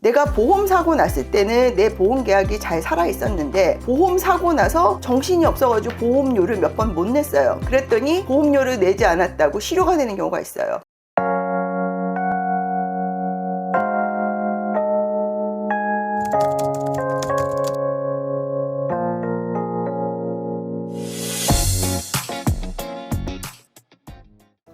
내가 보험 사고 났을 때는 내 보험 계약이 잘 살아 있었는데 보험 사고 나서 정신이 없어가지고 보험료를 몇 번 못 냈어요. 그랬더니 보험료를 내지 않았다고 실효가 되는 경우가 있어요.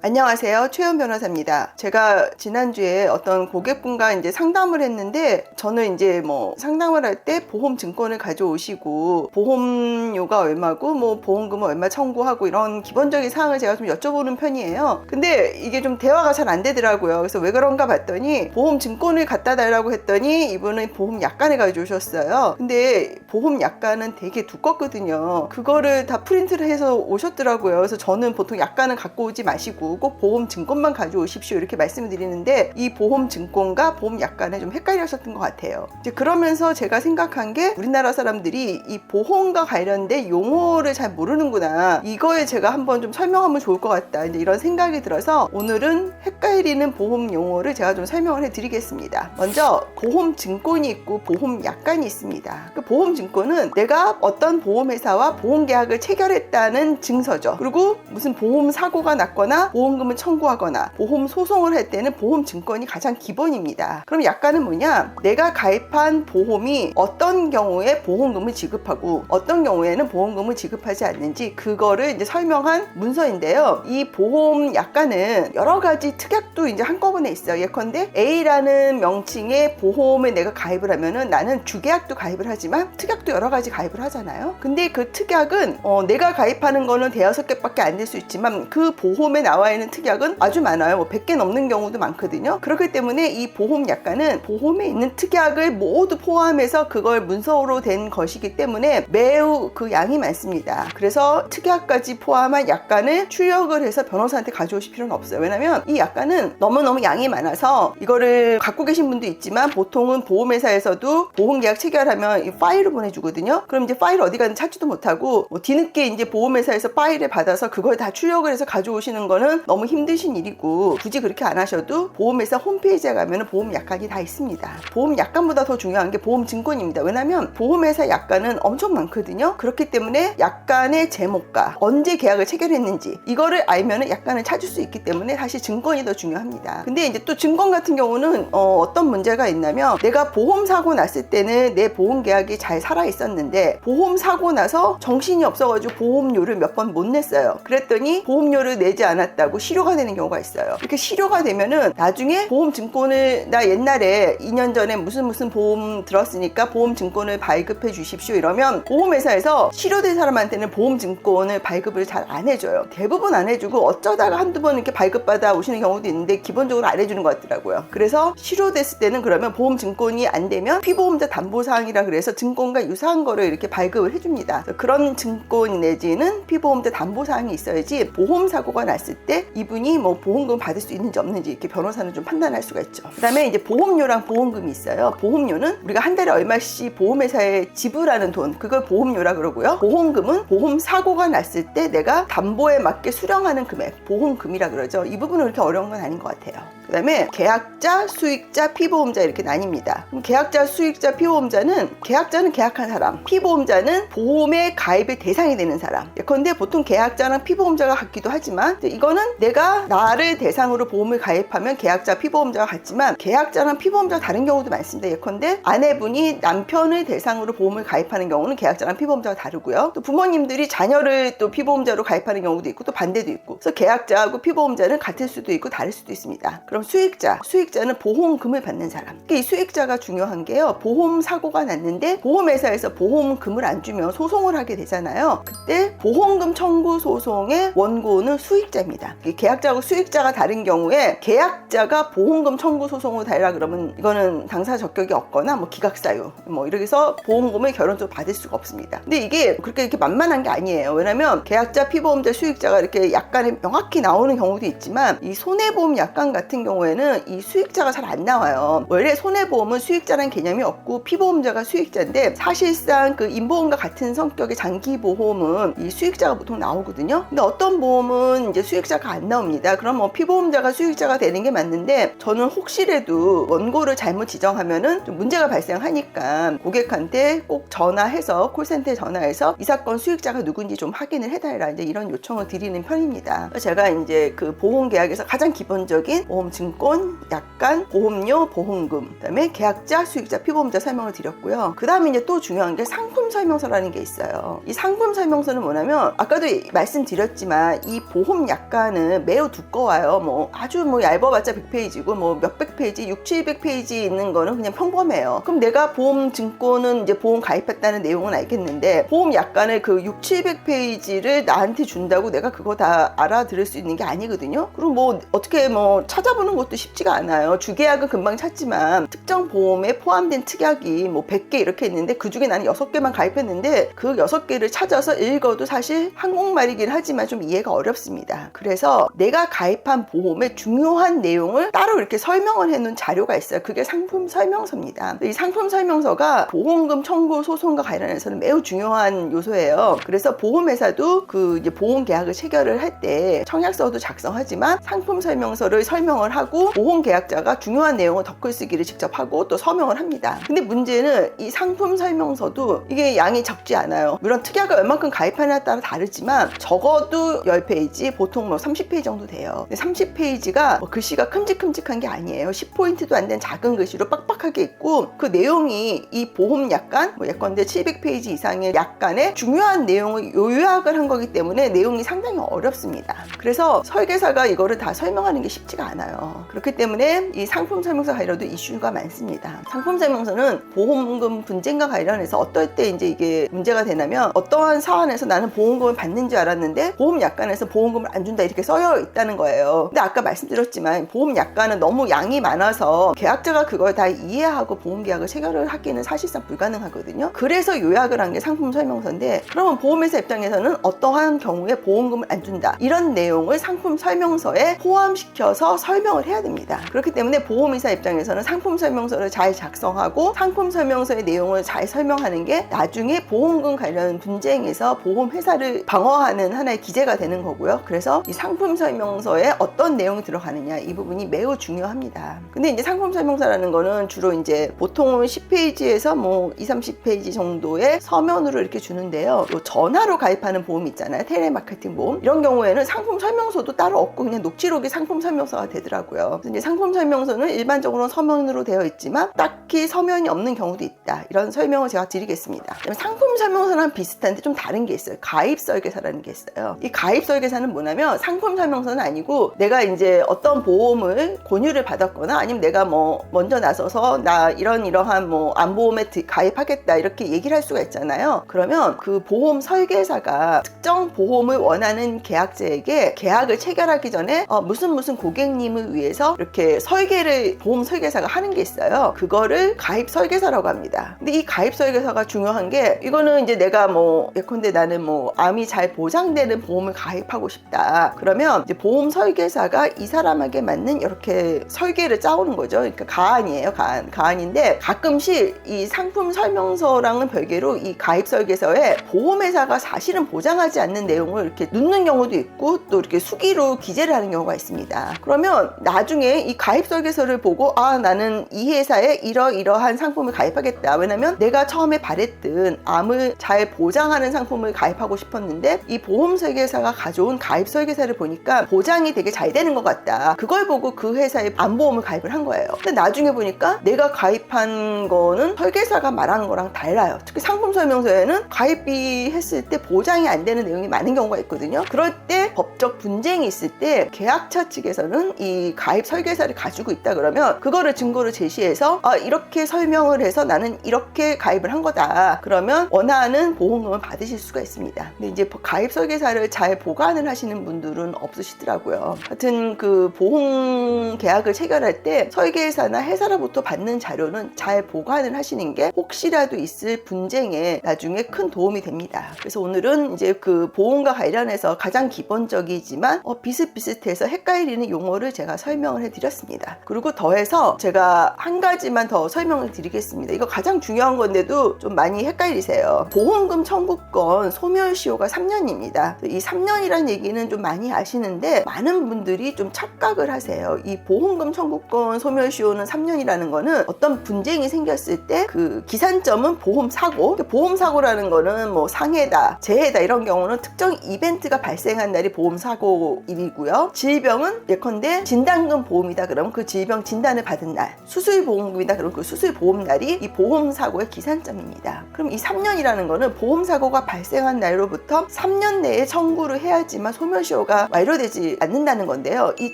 안녕하세요. 최현 변호사입니다. 제가 지난주에 어떤 고객분과 이제 상담을 했는데, 저는 이제 상담을 할 때 보험 증권을 가져오시고 보험료가 얼마고 보험금은 얼마 청구하고 이런 기본적인 사항을 제가 좀 여쭤보는 편이에요. 근데 이게 좀 대화가 잘 안 되더라고요. 그래서 왜 그런가 봤더니 보험 증권을 갖다 달라고 했더니 이분은 보험 약관을 가져오셨어요. 근데 보험 약관은 되게 두껍거든요. 그거를 다 프린트를 해서 오셨더라고요. 그래서 저는 보통 약관은 갖고 오지 마시고 꼭 보험 증권만 가져오십시오 이렇게 말씀을 드리는데, 이 보험 증권과 보험 약관에 좀 헷갈리셨던 것 같아요. 이제 그러면서 제가 생각한 게, 우리나라 사람들이 이 보험과 관련된 용어를 잘 모르는구나, 이거에 제가 한번 좀 설명하면 좋을 것 같다, 이제 이런 생각이 들어서 오늘은 헷갈리는 보험 용어를 제가 좀 설명을 해드리겠습니다. 먼저 보험 증권이 있고 보험 약관이 있습니다. 그 보험 증권은 내가 어떤 보험회사와 보험 계약을 체결했다는 증서죠. 그리고 무슨 보험 사고가 났거나 보험금을 청구하거나 보험 소송을 할 때는 보험 증권이 가장 기본입니다. 그럼 약관은 뭐냐? 내가 가입한 보험이 어떤 경우에 보험금을 지급하고 어떤 경우에는 보험금을 지급하지 않는지, 그거를 이제 설명한 문서인데요. 이 보험 약관은 여러 가지 특약도 이제 한꺼번에 있어요. 예컨대 A라는 명칭의 보험에 내가 가입을 하면은, 나는 주계약도 가입을 하지만 특약도 여러 가지 가입을 하잖아요. 근데 그 특약은 내가 가입하는 거는 대여섯 개밖에 안 될 수 있지만 그 보험에 나와 있는 특약은 아주 많아요. 100개 넘는 경우도 많거든요. 그렇기 때문에 이 보험 약관은 보험에 있는 특약을 모두 포함해서 그걸 문서로 된 것이기 때문에 매우 그 양이 많습니다. 그래서 특약까지 포함한 약관을 출력을 해서 변호사한테 가져오실 필요는 없어요. 왜냐면 이 약관은 너무너무 양이 많아서 이거를 갖고 계신 분도 있지만, 보통은 보험회사에서도 보험계약 체결하면 이 파일을 보내주거든요. 그럼 이제 파일 어디 가는지 찾지도 못하고 뒤늦게 이제 보험회사에서 파일을 받아서 그걸 다 출력을 해서 가져오시는 거는 너무 힘드신 일이고, 굳이 그렇게 안 하셔도 보험회사 홈페이지에 가면 보험 약관이 다 있습니다. 보험 약관보다 더 중요한 게 보험 증권입니다. 왜냐면 보험회사 약관은 엄청 많거든요. 그렇기 때문에 약관의 제목과 언제 계약을 체결했는지 이거를 알면 약관을 찾을 수 있기 때문에 사실 증권이 더 중요합니다. 근데 이제 또 증권 같은 경우는 어떤 문제가 있냐면, 내가 보험 사고 났을 때는 내 보험 계약이 잘 살아 있었는데 보험 사고 나서 정신이 없어가지고 보험료를 몇 번 못 냈어요. 그랬더니 보험료를 내지 않았다고 실효가 되는 경우가 있어요. 이렇게 실효가 되면은 나중에 보험 증권을, 나 옛날에 2년 전에 무슨 보험 들었으니까 보험 증권을 발급해 주십시오 이러면 보험회사에서 실효된 사람한테는 보험 증권을 발급을 잘 안 해줘요. 대부분 안 해주고 어쩌다가 한두 번 이렇게 발급받아 오시는 경우도 있는데 기본적으로 안 해주는 것 같더라고요. 그래서 실효됐을 때는 그러면 보험 증권이 안 되면 피보험자 담보사항이라 그래서 증권과 유사한 거를 이렇게 발급을 해줍니다. 그런 증권 내지는 피보험자 담보사항이 있어야지 보험 사고가 났을 때 이분이 보험금 받을 수 있는지 없는지 이렇게 변호사는 좀 판단할 수가 있죠. 그 다음에 이제 보험료랑 보험금이 있어요. 보험료는 우리가 한 달에 얼마씩 보험회사에 지불하는 돈, 그걸 보험료라 그러고요. 보험금은 보험 사고가 났을 때 내가 담보에 맞게 수령하는 금액, 보험금이라 그러죠. 이 부분은 그렇게 어려운 건 아닌 것 같아요. 그 다음에 계약자, 수익자, 피보험자 이렇게 나뉩니다. 그럼 계약자, 수익자, 피보험자는, 계약자는 계약한 사람, 피보험자는 보험에 가입의 대상이 되는 사람. 예컨대 보통 계약자랑 피보험자가 같기도 하지만, 이거는 내가 나를 대상으로 보험을 가입하면 계약자, 피보험자가 같지만 계약자랑 피보험자가 다른 경우도 많습니다. 예컨대 아내분이 남편을 대상으로 보험을 가입하는 경우는 계약자랑 피보험자가 다르고요. 또 부모님들이 자녀를 또 피보험자로 가입하는 경우도 있고 또 반대도 있고, 그래서 계약자하고 피보험자는 같을 수도 있고 다를 수도 있습니다. 그럼 수익자는 보험금을 받는 사람. 그러니까 이 수익자가 중요한 게요, 보험 사고가 났는데 보험회사에서 보험금을 안 주면 소송을 하게 되잖아요. 그때 보험금 청구 소송의 원고는 수익자입니다. 계약자하고 수익자가 다른 경우에 계약자가 보험금 청구 소송을 달라 그러면 이거는 당사 적격이 없거나 기각사유 이렇게 해서 보험금을 결론적으로 받을 수가 없습니다. 근데 이게 그렇게 이렇게 만만한 게 아니에요. 왜냐면 계약자, 피보험자, 수익자가 이렇게 약관에 명확히 나오는 경우도 있지만, 이 손해보험 약관 같은 경우에는 이 수익자가 잘 안 나와요. 원래 손해보험은 수익자라는 개념이 없고 피보험자가 수익자인데, 사실상 그 인보험과 같은 성격의 장기보험은 이 수익자가 보통 나오거든요. 근데 어떤 보험은 이제 수익자가 안 나옵니다. 그럼 뭐 피보험자가 수익자가 되는 게 맞는데, 저는 혹시라도 원고를 잘못 지정하면은 좀 문제가 발생하니까 고객한테 꼭 전화해서, 콜센터에 전화해서 이 사건 수익자가 누군지 좀 확인을 해달라, 이제 이런 요청을 드리는 편입니다. 제가 이제 그 보험 계약에서 가장 기본적인 보험 증권, 약관, 보험료, 보험금, 그다음에 계약자, 수익자, 피보험자 설명을 드렸고요. 그 다음에 이제 또 중요한 게 상품 설명서라는 게 있어요. 이 상품 설명서는 뭐냐면, 아까도 말씀드렸지만 이 보험 약관은 매우 두꺼워요. 뭐 아주 뭐 얇아봤자 100페이지고 뭐 몇백 페이지, 600~700페이지 있는 거는 그냥 평범해요. 그럼 내가 보험 증권은 이제 보험 가입했다는 내용은 알겠는데, 보험 약관의 그 600~700페이지를 나한테 준다고 내가 그거 다 알아들을 수 있는 게 아니거든요. 그리고 뭐 어떻게 뭐 찾아보는 것도 쉽지가 않아요. 주계약은 금방 찾지만 특정 보험에 포함된 특약이 뭐 100개 이렇게 있는데, 그 중에 나는 6개만 가입했는데 그 6개를 찾아서 읽어도 사실 한국말이긴 하지만 좀 이해가 어렵습니다. 그래서 내가 가입한 보험의 중요한 내용을 따로 이렇게 설명을 해놓은 자료가 있어요. 그게 상품 설명서입니다. 이 상품 설명서가 보험금 청구 소송과 관련해서는 매우 중요한 요소예요. 그래서 보험회사도 그 이제 보험 계약을 체결을 할 때 청약서도 작성하지만 상품 설명서를 설명을 하고, 보험 계약자가 중요한 내용을 덧글쓰기를 직접 하고 또 서명을 합니다. 근데 문제는 이 상품 설명서도 이게 양이 적지 않아요. 물론 특약을 얼만큼 가입하냐에 따라 다르지만 적어도 10페이지, 보통 뭐 30페이지 정도 돼요. 근데 30페이지가 뭐 글씨가 큼직큼직한 게 아니에요. 10포인트도 안 된 작은 글씨로 빡빡하게 있고, 그 내용이 이 보험 약관, 뭐 예컨대 700페이지 이상의 약관에 중요한 내용을 요약을 한 거기 때문에 내용이 상당히 어렵습니다. 그래서 설계사가 이거를 다 설명하는 게 쉽지가 않아요. 그렇기 때문에 이 상품 설명서 관련도 이슈가 많습니다. 상품 설명서는 보험금 분쟁과 관련해서 어떨 때 이제 이게 문제가 되냐면, 어떠한 사안에서 나는 보험금을 받는 줄 알았는데 보험 약관에서 보험금을 안 준다 이렇게 써여 있다는 거예요. 근데 아까 말씀드렸지만 보험 약관은 너무 양이 많아서 계약자가 그걸 다 이해하고 보험 계약을 체결을 하기는 사실상 불가능하거든요. 그래서 요약을 한 게 상품 설명서인데, 그러면 보험회사 입장에서는 어떠한 경우에 보험금을 안 준다 이런 내용을 상품 설명서에 포함시켜서 설명을 해야 됩니다. 그렇기 때문에 보험회사 입장에서는 상품 설명서를 잘 작성하고 상품 설명서의 내용을 잘 설명하는 게 나중에 보험금 관련 분쟁에서 보험회사를 방어하는 하나의 기제가 되는 거고요. 그래서 이 상품 설명서에 어떤 내용이 들어가느냐, 이 부분이 매우 중요합니다. 근데 이제 상품 설명서라는 거는 주로 이제 보통은 10페이지에서 뭐 20~30페이지 정도의 서면으로 이렇게 주는데요. 또 전화로 가입하는 보험 있잖아요. 텔레마케팅 보험. 이런 경우에는 상품 설명서도 따로 없고 그냥 녹취록이 상품 설명서가 되더라고요. 그래서 이제 상품 설명서는 일반적으로 서면으로 되어 있지만 딱히 서면이 없는 경우도 있다. 이런 설명을 제가 드리겠습니다. 상품 설명서랑 비슷한데 좀 다른 게 있어요. 가입 설계사라는 게 있어요. 이 가입 설계사는 뭐냐면, 상품 설명서는 아니고 내가 이제 어떤 보험을 권유를 받았거나 아니면 내가 뭐 먼저 나서서 나 이러한 뭐 안보험에 가입하겠다 이렇게 얘기를 할 수가 있잖아요. 그러면 그 보험 설계사가 특정 보험을 원하는 계약자에게 계약을 체결하기 전에 무슨 고객님을 위해서 이렇게 설계를 보험 설계사가 하는 게 있어요. 그거를 가입 설계사라고 합니다. 근데 이 가입 설계사가 중요한 게, 이거는 이제 내가 뭐 예컨대 나는 뭐 암이 잘 보장되는 보험을 가입하고 싶다. 그러면 이제 보험 설계사가 이 사람에게 맞는 이렇게 설계를 짜오는 거죠. 그러니까 가안이에요. 가안인데 가끔씩 이 상품 설명서랑은 별개로 이 가입 설계서에 보험회사가 사실은 보장하지 않는 내용을 이렇게 넣는 경우도 있고, 또 이렇게 수기로 기재를 하는 경우가 있습니다. 그러면 나중에 이 가입 설계서를 보고 나는 이 회사에 이러한 상품을 가입하겠다. 왜냐면 내가 처음에 바랬던 암을 잘 보장하는 상품을 가입하고 싶었는데 이 보험 설계사가 가져온 가입 설계사를 보니까 보장이 되게 잘 되는 것 같다. 그걸 보고 그 회사에 암보험을 가입을 한 거예요. 근데 나중에 보니까 내가 가입한 거는 설계사가 말하는 거랑 달라요. 특히 상품 설명서에는 가입비 했을 때 보장이 안 되는 내용이 많은 경우가 있거든요. 그럴 때 법적 분쟁이 있을 때 계약자 측에서는 이 가입 설계사를 가지고 있다 그러면 그거를 증거로 제시해서 이렇게 설명을 해서 나는 이렇게 가입을 한 거다. 그러면 원하는 보험금을 받으실 수가 있습니다. 근데 이제 가입 설계사를 잘 보관을 하시는 분들은 없으시더라고요. 하여튼 그 보험 계약을 체결할 때 설계사나 회사로부터 받는 자료는 잘 보관을 하시는 게 혹시라도 있을 분쟁에 나중에 큰 도움이 됩니다. 그래서 오늘은 이제 그 보험과 관련해서 가장 기본적이지만 비슷비슷해서 헷갈리는 용어를 제가 설명을 해드렸습니다. 그리고 더해서 제가 한 가지만 더 설명을 드리겠습니다. 이거 가장 중요한 건데도 좀 많이 헷갈리세요. 보험금 청구권 소멸시효가 3년입니다. 이 3년이란 얘기는 좀 많이 아시는데 많은 분들이 좀 착각을 하세요. 이 보험금 청구권 소멸시효는 3년이라는 거는 어떤 분쟁이 생겼을 때 그 기산점은 보험사고, 보험사고라는 거는 뭐 상해다, 재해다 이런 경우는 특정 이벤트가 발생한 날이 보험사고일이고요. 질병은 예컨대 진단금 보험이다 그러면 그 질병 진단을 받은 날, 수술보험금이다 그러면 그 수술보험날이 이 보험사고의 기산점입니다. 그럼 이 3년이라는 거는 보험사고가 발생한 날로부터 3년 내에 청구를 해야지만 소멸시효가 완료되지 않는다는 건데요. 이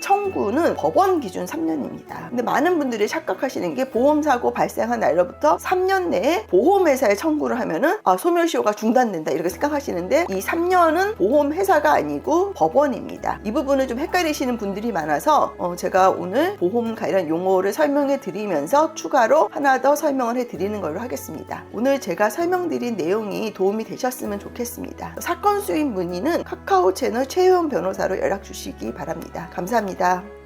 청구는 법원 기준 3년입니다. 근데 많은 분들이 착각하시는 게 보험사고 발생한 날로부터 3년 내에 보험회사에 청구를 하면은 소멸시효가 중단된다 이렇게 생각하시는데 이 3년은 보험회사가 아니고 법원입니다. 이 부분을 좀 헷갈리시는 분들이 많아서 제가 오늘 보험 관련 용어를 설명해 드리면서 추가로 하나 더 설명을 해 드리는 걸로 하겠습니다. 오늘 제가 설명드린 내용이 도움이 되셨으면 좋겠습니다. 사건 수입 문의는 카카오 채널 최혜원 변호사로 연락 주시기 바랍니다. 감사합니다.